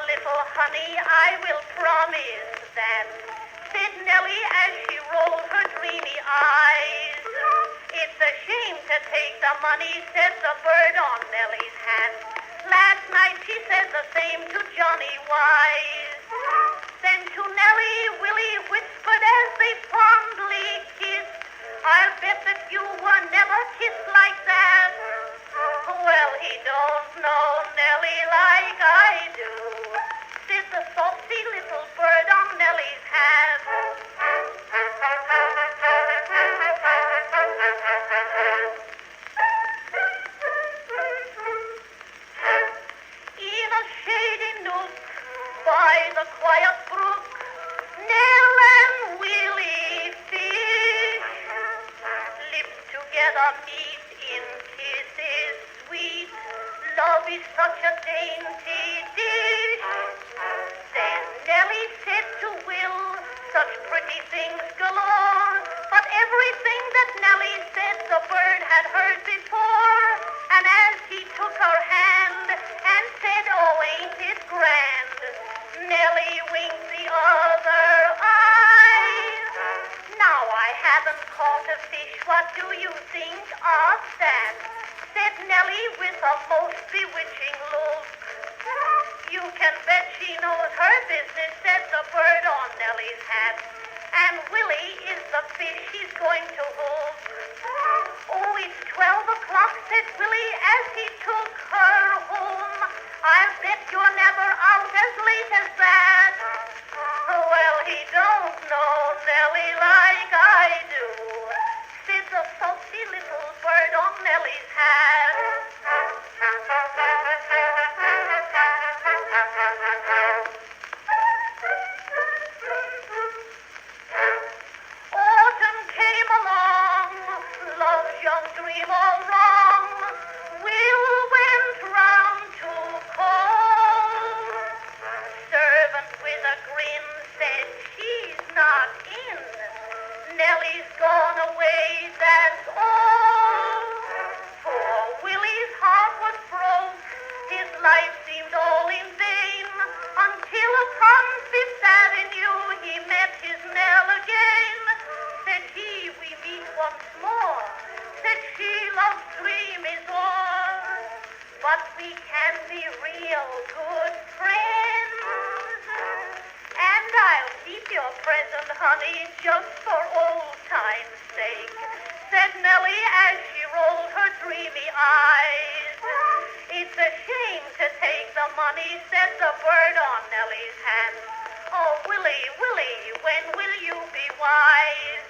little honey, I will promise that, said Nellie as she rolled her dreamy eyes. It's a shame to take the money, said the bird on Nellie's hat. Last night she said the same to Johnny Wise. Then to Nellie, Willie whispered as they fondly kissed, I'll bet that you were never kissed like that. Well, he don't know Nellie like I do, said the saucy little bird on Nellie's hat. In a shady nook by the quiet brook, Nell and Willie fish. Lips together meet in kisses sweet. Love is such a dainty dish. Then Nellie said to Will, such pretty things galore. But everything that Nellie said the bird had heard before. And as he took her hand and said, oh, ain't it grand, Nellie winked the other eye. Now I haven't caught a fish, what do you think of that? Said Nellie with a most bewitching look. You can bet she knows her business, said the bird on Nellie's hat. And Willie is the fish she's going to hook. Oh, it's 12 o'clock, said Willie as he took her home. I'll bet you're never out as late as that. Well, he don't know Nellie like I do, said the saucy little bird on Nellie's hat. Autumn came along, love's young dream all wrong. Will went round to call. Servant with a grin said she's not in. Nellie's gone away, that's all. Poor Willie's heart was broke. His life seemed all in vain. Until upon Fifth Avenue he met his Nell again. Said he, we meet once more. Said she, love's dream is o'er. But we can be real good friends. And I'll keep your present, honey, just for old time's sake, said Nellie as she rolled her dreamy eyes. It's a shame to take the money, said the bird on Nellie's hat. Oh, Willie, Willie, when will you be wise?